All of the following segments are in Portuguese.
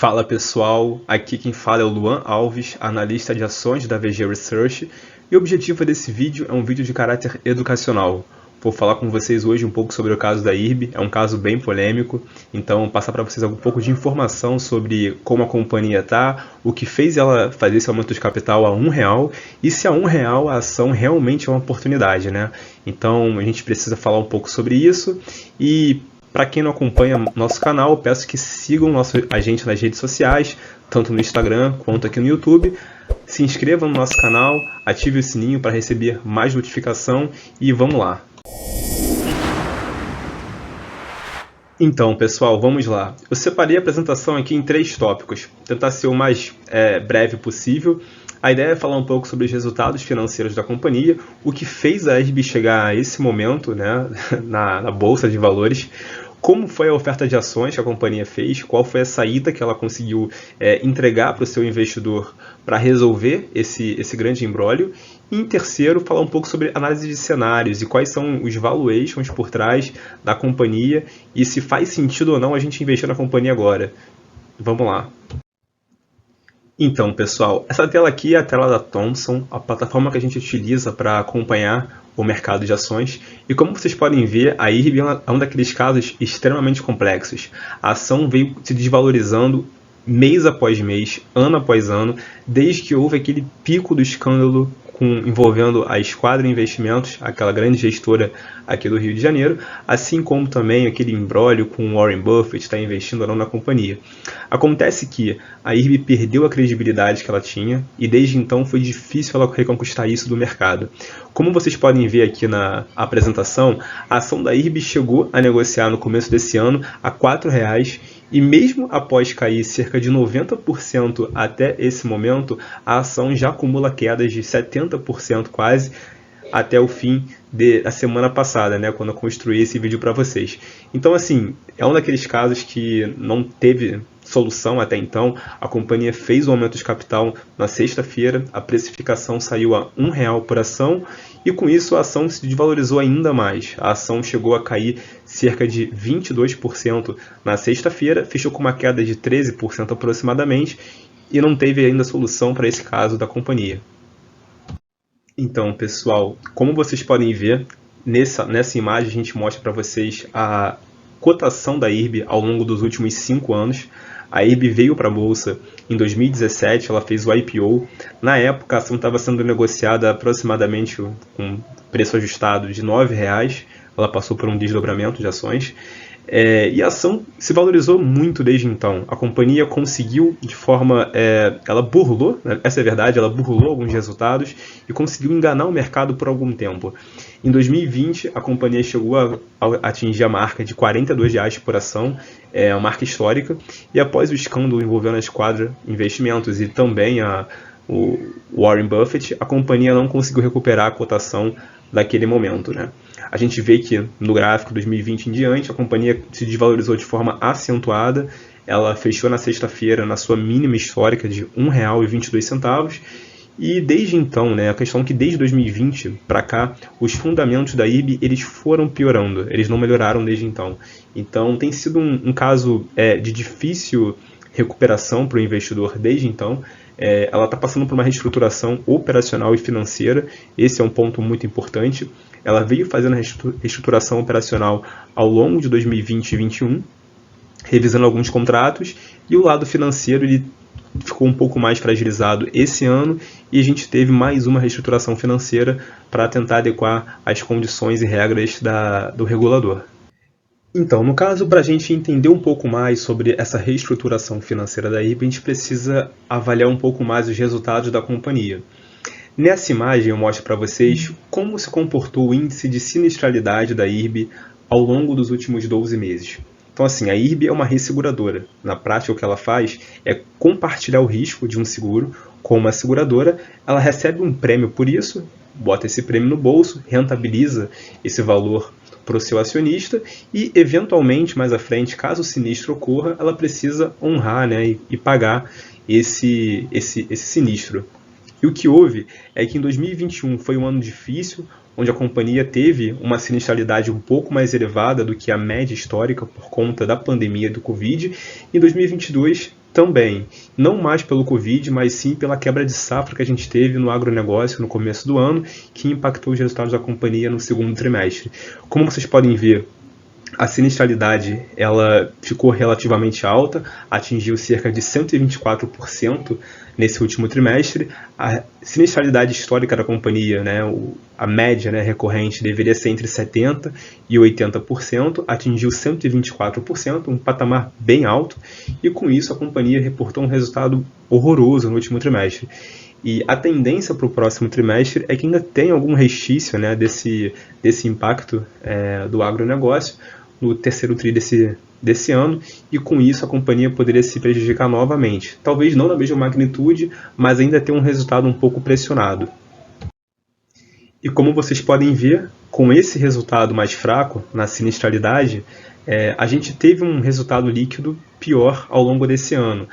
Fala pessoal, aqui quem fala é o Luan Alves, analista de ações da VG Research, e o objetivo desse vídeo é um vídeo de caráter educacional. Vou falar com vocês hoje um pouco sobre o caso da IRB, é um caso bem polêmico, então passar para vocês um pouco de informação sobre como a companhia está, o que fez ela fazer esse aumento de capital a R$1 e se a R$1 a ação realmente é uma oportunidade, né? Então a gente precisa falar um pouco sobre isso e para quem não acompanha nosso canal, eu peço que sigam a gente nas redes sociais, tanto no Instagram quanto aqui no YouTube. Se inscreva no nosso canal, ative o sininho para receber mais notificação e vamos lá. Então, pessoal, vamos lá. Eu separei a apresentação aqui em 3 tópicos, tentar ser o mais breve possível. A ideia é falar um pouco sobre os resultados financeiros da companhia, o que fez a IRB chegar a esse momento, né, na Bolsa de Valores, como foi a oferta de ações que a companhia fez, qual foi a saída que ela conseguiu entregar para o seu investidor para resolver esse grande imbróglio. E em terceiro, falar um pouco sobre análise de cenários e quais são os valuations por trás da companhia e se faz sentido ou não a gente investir na companhia agora. Vamos lá. Então, pessoal, essa tela aqui é a tela da Thomson, a plataforma que a gente utiliza para acompanhar o mercado de ações. E como vocês podem ver, a IRB é um daqueles casos extremamente complexos. A ação veio se desvalorizando mês após mês, ano após ano, desde que houve aquele pico do escândalo envolvendo a Esquadra Investimentos, aquela grande gestora aqui do Rio de Janeiro, assim como também aquele imbróglio com Warren Buffett está investindo ou não na companhia. Acontece que a IRB perdeu a credibilidade que ela tinha e desde então foi difícil ela reconquistar isso do mercado. Como vocês podem ver aqui na apresentação, a ação da IRB chegou a negociar no começo desse ano a R$4 e mesmo após cair cerca de 90% até esse momento, a ação já acumula quedas de 70% quase até o fim da semana passada, né, quando eu construí esse vídeo para vocês. Então, assim, é um daqueles casos que não teve solução até então. A companhia fez o aumento de capital na sexta-feira, a precificação saiu a R$1 por ação e com isso a ação se desvalorizou ainda mais. A ação chegou a cair cerca de 22% na sexta-feira, fechou com uma queda de 13% aproximadamente e não teve ainda solução para esse caso da companhia. Então, pessoal, como vocês podem ver, nessa imagem a gente mostra para vocês a cotação da IRB ao longo dos últimos 5 anos. A IRB veio para a Bolsa em 2017, ela fez o IPO. Na época, a ação estava sendo negociada aproximadamente com preço ajustado de R$9. Ela passou por um desdobramento de ações. E a ação se valorizou muito desde então. A companhia conseguiu de forma... ela burlou, né? Essa é a verdade, ela burlou alguns resultados e conseguiu enganar o mercado por algum tempo. Em 2020, a companhia chegou a atingir a marca de R$42 por ação, uma marca histórica, e após o escândalo envolvendo a Esquadra Investimentos e também o Warren Buffett, a companhia não conseguiu recuperar a cotação daquele momento, né? A gente vê que no gráfico 2020 em diante, a companhia se desvalorizou de forma acentuada. Ela fechou na sexta-feira na sua mínima histórica de R$1,22. E desde então, né, a questão é que desde 2020 para cá, os fundamentos da IRB eles foram piorando, eles não melhoraram desde então. Então tem sido um caso de difícil recuperação para o investidor desde então. Ela está passando por uma reestruturação operacional e financeira, esse é um ponto muito importante. Ela veio fazendo a reestruturação operacional ao longo de 2020 e 2021, revisando alguns contratos, e o lado financeiro ele ficou um pouco mais fragilizado esse ano, e a gente teve mais uma reestruturação financeira para tentar adequar as condições e regras do regulador. Então, no caso, para a gente entender um pouco mais sobre essa reestruturação financeira da IRB, a gente precisa avaliar um pouco mais os resultados da companhia. Nessa imagem eu mostro para vocês como se comportou o índice de sinistralidade da IRB ao longo dos últimos 12 meses. Então, assim, a IRB é uma resseguradora. Na prática, o que ela faz é compartilhar o risco de um seguro com uma seguradora. Ela recebe um prêmio por isso, bota esse prêmio no bolso, rentabiliza esse valor para o seu acionista e, eventualmente, mais à frente, caso o sinistro ocorra, ela precisa honrar, né, e pagar esse sinistro. E o que houve é que em 2021 foi um ano difícil, onde a companhia teve uma sinistralidade um pouco mais elevada do que a média histórica por conta da pandemia do Covid. Em 2022 Também, não mais pelo Covid, mas sim pela quebra de safra que a gente teve no agronegócio no começo do ano, que impactou os resultados da companhia no segundo trimestre. Como vocês podem ver, a sinistralidade ela ficou relativamente alta, atingiu cerca de 124% nesse último trimestre. A sinistralidade histórica da companhia, né, a média, né, recorrente, deveria ser entre 70% e 80%, atingiu 124%, um patamar bem alto, e com isso a companhia reportou um resultado horroroso no último trimestre. E a tendência para o próximo trimestre é que ainda tem algum restício, né, desse impacto do agronegócio no terceiro tri desse ano, e com isso a companhia poderia se prejudicar novamente. Talvez não na mesma magnitude, mas ainda ter um resultado um pouco pressionado. E como vocês podem ver, com esse resultado mais fraco na sinistralidade, a gente teve um resultado líquido pior ao longo desse ano.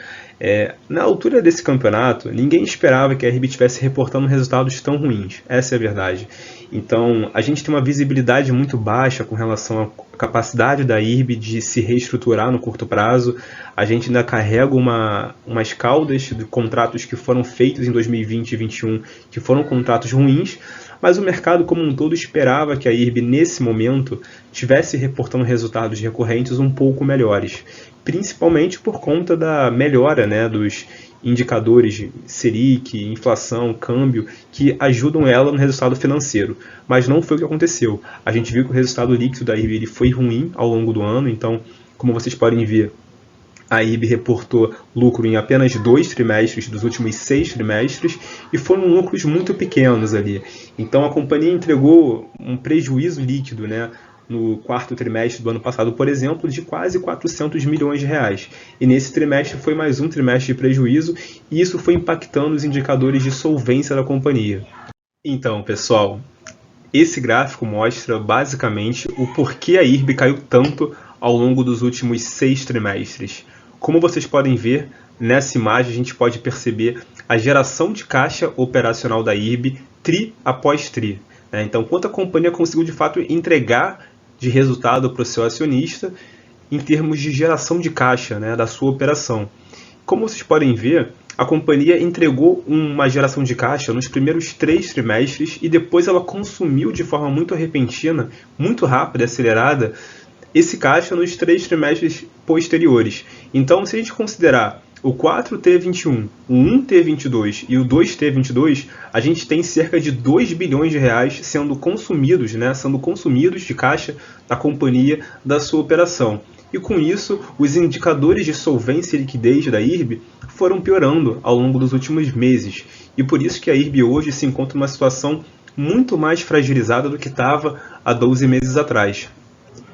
Na altura desse campeonato, ninguém esperava que a IRB estivesse reportando resultados tão ruins, essa é a verdade. Então, a gente tem uma visibilidade muito baixa com relação à capacidade da IRB de se reestruturar no curto prazo. A gente ainda carrega umas caudas de contratos que foram feitos em 2020 e 2021, que foram contratos ruins, mas o mercado como um todo esperava que a IRB, nesse momento, estivesse reportando resultados recorrentes um pouco melhores, principalmente por conta da melhora, né, dos indicadores de Selic, inflação, câmbio, que ajudam ela no resultado financeiro. Mas não foi o que aconteceu. A gente viu que o resultado líquido da IRB foi ruim ao longo do ano, então, como vocês podem ver, a IRB reportou lucro em apenas 2 trimestres dos últimos 6 trimestres, e foram lucros muito pequenos ali. Então a companhia entregou um prejuízo líquido, né, no quarto trimestre do ano passado, por exemplo, de quase 400 milhões de reais. E nesse trimestre foi mais um trimestre de prejuízo, e isso foi impactando os indicadores de solvência da companhia. Então, pessoal, esse gráfico mostra basicamente o porquê a IRB caiu tanto ao longo dos últimos 6 trimestres. Como vocês podem ver, nessa imagem a gente pode perceber a geração de caixa operacional da IRB tri após tri. Então, quanto a companhia conseguiu de fato entregar de resultado para o seu acionista em termos de geração de caixa, né, da sua operação. Como vocês podem ver, a companhia entregou uma geração de caixa nos primeiros 3 trimestres e depois ela consumiu de forma muito repentina, muito rápida e acelerada, esse caixa nos 3 trimestres posteriores. Então, se a gente considerar o 4T21, o 1T22 e o 2T22, a gente tem cerca de 2 bilhões de reais sendo consumidos, né, de caixa da companhia da sua operação. E com isso, os indicadores de solvência e liquidez da IRB foram piorando ao longo dos últimos meses. E por isso que a IRB hoje se encontra numa situação muito mais fragilizada do que estava há 12 meses atrás.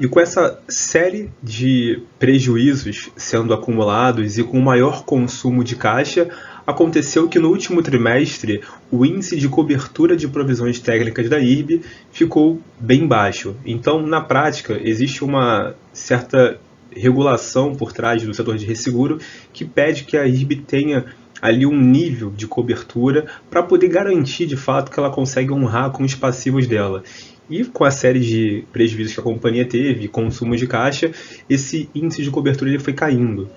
E com essa série de prejuízos sendo acumulados e com o maior consumo de caixa, aconteceu que no último trimestre o índice de cobertura de provisões técnicas da IRB ficou bem baixo. Então, na prática, existe uma certa regulação por trás do setor de resseguro que pede que a IRB tenha ali um nível de cobertura para poder garantir de fato que ela consegue honrar com os passivos dela. E com a série de prejuízos que a companhia teve, consumo de caixa, esse índice de cobertura ele foi caindo.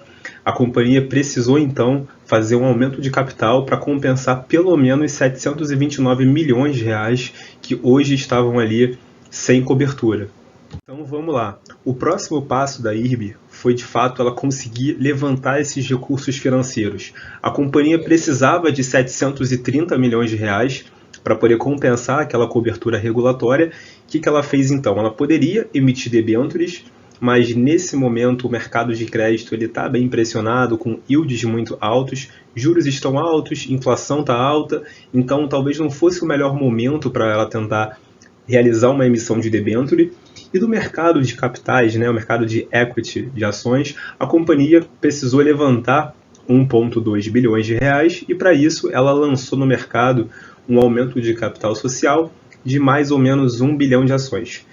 A companhia precisou então fazer um aumento de capital para compensar pelo menos 729 milhões de reais que hoje estavam ali sem cobertura. Então vamos lá. O próximo passo da IRB foi de fato ela conseguir levantar esses recursos financeiros. A companhia precisava de 730 milhões de reais para poder compensar aquela cobertura regulatória. O que ela fez então? Ela poderia emitir debêntures, mas nesse momento o mercado de crédito está bem pressionado, com yields muito altos, juros estão altos, inflação está alta, então talvez não fosse o melhor momento para ela tentar realizar uma emissão de debênture. E do mercado de capitais, né, o mercado de equity, de ações, a companhia precisou levantar 1,2 bilhões de reais e para isso ela lançou no mercado um aumento de capital social de mais ou menos 1 bilhão de ações.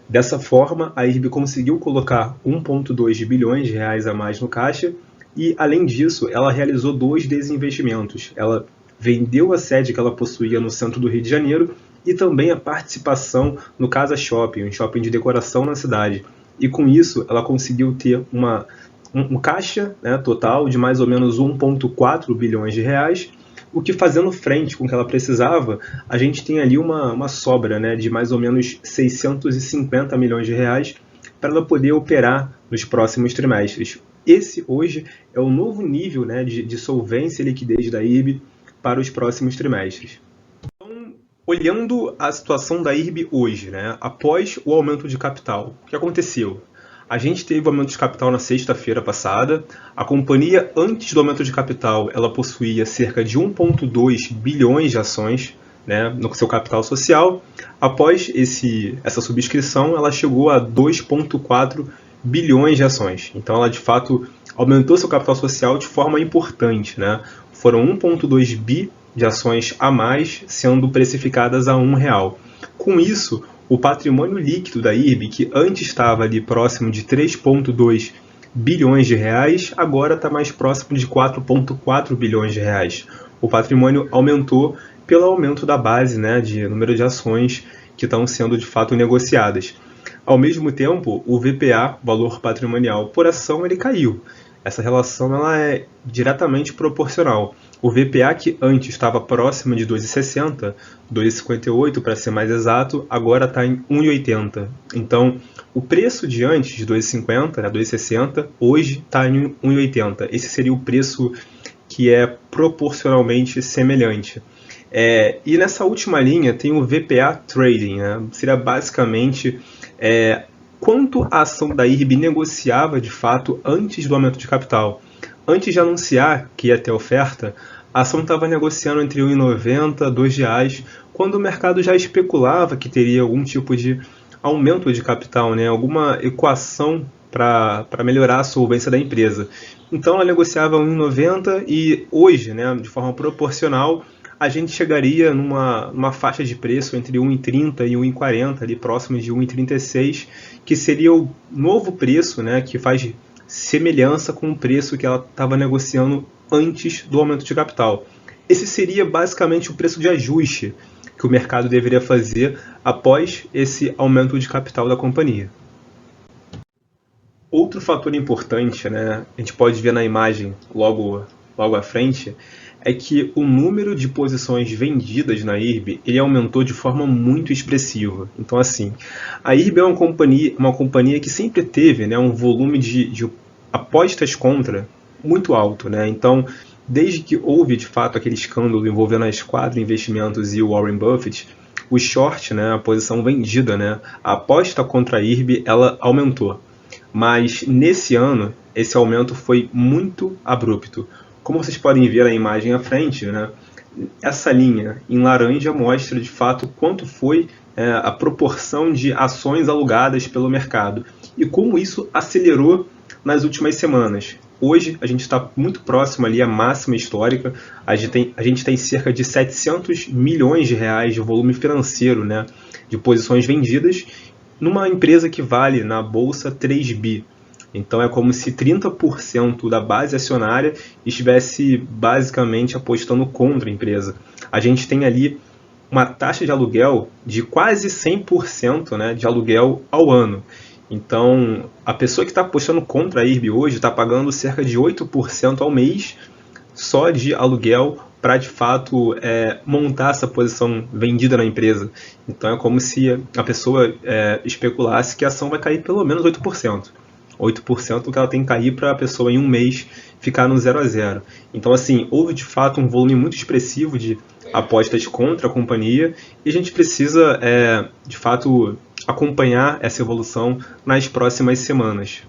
Dessa forma, a IRB conseguiu colocar 1,2 bilhões de reais a mais no caixa e, além disso, ela realizou 2 desinvestimentos. Ela vendeu a sede que ela possuía no centro do Rio de Janeiro e também a participação no Casa Shopping, um shopping de decoração na cidade. E com isso, ela conseguiu ter uma um caixa, né, total de mais ou menos 1,4 bilhões de reais, o que, fazendo frente com o que ela precisava, a gente tem ali uma sobra, né, de mais ou menos 650 milhões de reais para ela poder operar nos próximos trimestres. Esse hoje é o novo nível, né, de solvência e liquidez da IRB para os próximos trimestres. Então, olhando a situação da IRB hoje, né, após o aumento de capital, o que aconteceu? A gente teve o aumento de capital na sexta-feira passada. A companhia, antes do aumento de capital, ela possuía cerca de 1,2 bilhões de ações, né, no seu capital social. Após essa subscrição, ela chegou a 2,4 bilhões de ações. Então, ela, de fato, aumentou seu capital social de forma importante, né? Foram 1,2 bi de ações a mais, sendo precificadas a R$1. Com isso, o patrimônio líquido da IRB, que antes estava ali próximo de 3,2 bilhões de reais, agora está mais próximo de 4,4 bilhões de reais. O patrimônio aumentou pelo aumento da base, né, de número de ações que estão sendo de fato negociadas. Ao mesmo tempo, o VPA, valor patrimonial por ação, ele caiu. Essa relação ela é diretamente proporcional. O VPA, que antes estava próximo de 2,60, 2,58 para ser mais exato, agora está em 1,80. Então, o preço de antes de 2,50, né, 2,60, hoje está em 1,80. Esse seria o preço que é proporcionalmente semelhante. E nessa última linha tem o VPA Trading, né? Seria basicamente quanto a ação da IRB negociava de fato antes do aumento de capital. Antes de anunciar que ia ter oferta, a ação estava negociando entre R$1,90 e R$2, quando o mercado já especulava que teria algum tipo de aumento de capital, né? Alguma equação para melhorar a solvência da empresa. Então ela negociava R$1,90 e hoje, né, de forma proporcional, a gente chegaria numa faixa de preço entre 1,30 e 1,40, ali próximo de 1,36, que seria o novo preço, né, que faz semelhança com o preço que ela estava negociando antes do aumento de capital. Esse seria basicamente o preço de ajuste que o mercado deveria fazer após esse aumento de capital da companhia. Outro fator importante, né, a gente pode ver na imagem logo à frente, é que o número de posições vendidas na IRB ele aumentou de forma muito expressiva. Então, assim, a IRB é uma companhia que sempre teve, né, um volume de apostas contra muito alto, né? Então, desde que houve de fato aquele escândalo envolvendo a Esquadra Investimentos e o Warren Buffett, o short, né, a posição vendida, né, a aposta contra a IRB, ela aumentou. Mas nesse ano, esse aumento foi muito abrupto. Como vocês podem ver na imagem à frente, né, essa linha em laranja mostra de fato quanto foi a proporção de ações alugadas pelo mercado e como isso acelerou nas últimas semanas. Hoje a gente está muito próximo ali à máxima histórica, a gente tem cerca de 700 milhões de reais de volume financeiro, né, de posições vendidas numa empresa que vale na bolsa 3 bi. Então é como se 30% da base acionária estivesse basicamente apostando contra a empresa. A gente tem ali uma taxa de aluguel de quase 100%, né, de aluguel ao ano. Então a pessoa que está apostando contra a IRB hoje está pagando cerca de 8% ao mês só de aluguel para de fato montar essa posição vendida na empresa. Então é como se a pessoa especulasse que a ação vai cair pelo menos 8%. 8% que ela tem que cair para a pessoa em um mês ficar no 0 a 0. Então, assim, houve de fato um volume muito expressivo de apostas contra a companhia e a gente precisa, de fato, acompanhar essa evolução nas próximas semanas.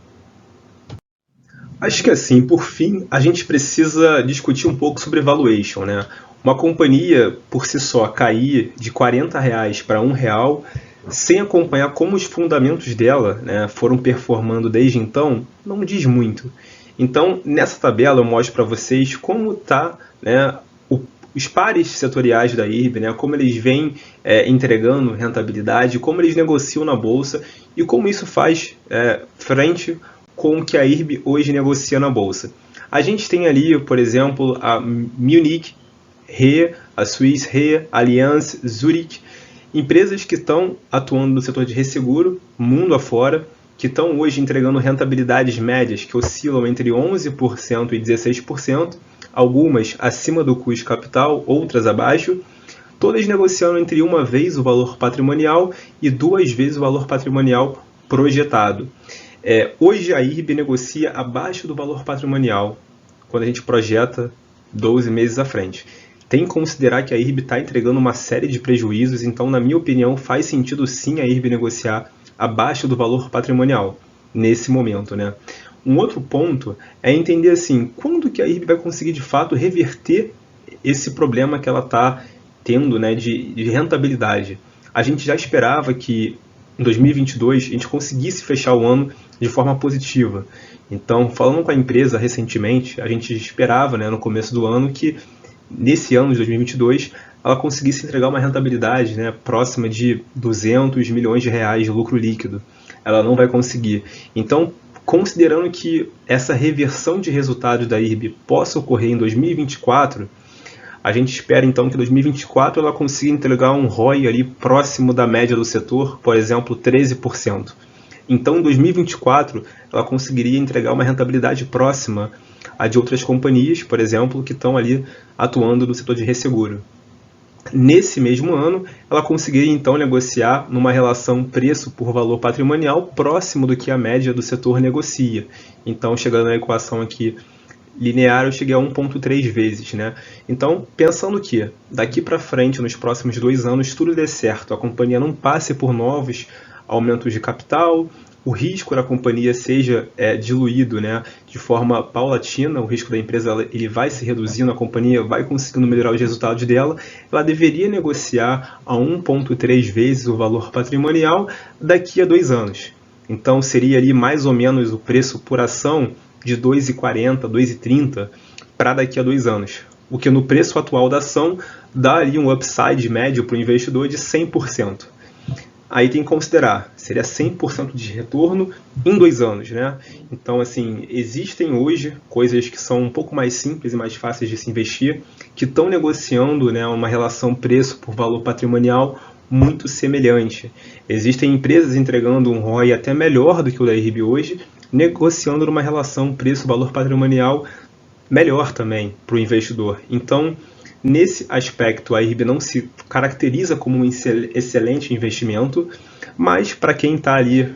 Acho que, assim, por fim, a gente precisa discutir um pouco sobre valuation, né? Uma companhia, por si só, cair de R$40 para R$1, sem acompanhar como os fundamentos dela, né, foram performando desde então, não diz muito. Então, nessa tabela eu mostro para vocês como está, né, os pares setoriais da IRB, né, como eles vêm entregando rentabilidade, como eles negociam na bolsa e como isso faz frente com o que a IRB hoje negocia na bolsa. A gente tem ali, por exemplo, a Munich Re, a Swiss Re, Allianz, Zurich, empresas que estão atuando no setor de resseguro, mundo afora, que estão hoje entregando rentabilidades médias que oscilam entre 11% e 16%, algumas acima do custo capital, outras abaixo, todas negociando entre uma vez o valor patrimonial e 2 vezes o valor patrimonial projetado. Hoje a IRB negocia abaixo do valor patrimonial, quando a gente projeta 12 meses à frente. Tem que considerar que a IRB está entregando uma série de prejuízos, então, na minha opinião, faz sentido sim a IRB negociar abaixo do valor patrimonial, nesse momento, né? Um outro ponto é entender assim, quando que a IRB vai conseguir de fato reverter esse problema que ela está tendo, né, de rentabilidade. A gente já esperava que em 2022 a gente conseguisse fechar o ano de forma positiva. Então, falando com a empresa recentemente, a gente esperava, né, no começo do ano que nesse ano de 2022 ela conseguisse entregar uma rentabilidade, né, próxima de 200 milhões de reais de lucro líquido. Ela não vai conseguir. Então, considerando que essa reversão de resultados da IRB possa ocorrer em 2024, a gente espera então que em 2024 ela consiga entregar um ROI ali próximo da média do setor, por exemplo, 13%. Então, em 2024, ela conseguiria entregar uma rentabilidade próxima a de outras companhias, por exemplo, que estão ali atuando no setor de resseguro. Nesse mesmo ano, ela conseguiria então negociar numa relação preço por valor patrimonial próximo do que a média do setor negocia. Então, chegando na equação aqui linear, eu cheguei a 1,3 vezes, né? Então, pensando que daqui para frente, nos próximos 2 anos, tudo dê certo, a companhia não passe por novos aumentos de capital, o risco da companhia seja diluído, né, de forma paulatina, o risco da empresa ele vai se reduzindo, a companhia vai conseguindo melhorar os resultados dela, ela deveria negociar a 1,3 vezes o valor patrimonial daqui a 2 anos. Então seria ali mais ou menos o preço por ação de R$ 2,40, R$ 2,30 para daqui a 2 anos. O que no preço atual da ação dá ali um upside médio para o investidor de 100%. Aí tem que considerar, seria 100% de retorno em 2 anos, né? Então, assim, existem hoje coisas que são um pouco mais simples e mais fáceis de se investir, que estão negociando, né, uma relação preço por valor patrimonial muito semelhante. Existem empresas entregando um ROI até melhor do que o da IRB hoje, negociando numa relação preço-valor patrimonial melhor também para o investidor. Então, nesse aspecto, a IRB não se caracteriza como um excelente investimento, mas para quem está ali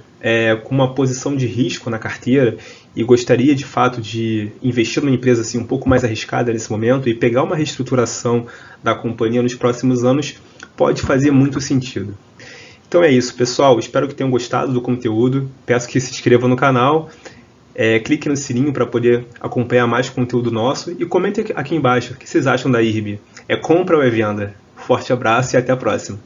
com uma posição de risco na carteira e gostaria de fato de investir numa empresa assim, um pouco mais arriscada nesse momento e pegar uma reestruturação da companhia nos próximos anos, pode fazer muito sentido. Então é isso, pessoal. Espero que tenham gostado do conteúdo. Peço que se inscrevam no canal. Clique no sininho para poder acompanhar mais conteúdo nosso e comente aqui embaixo o que vocês acham da IRB. É compra ou é venda? Forte abraço e até a próxima.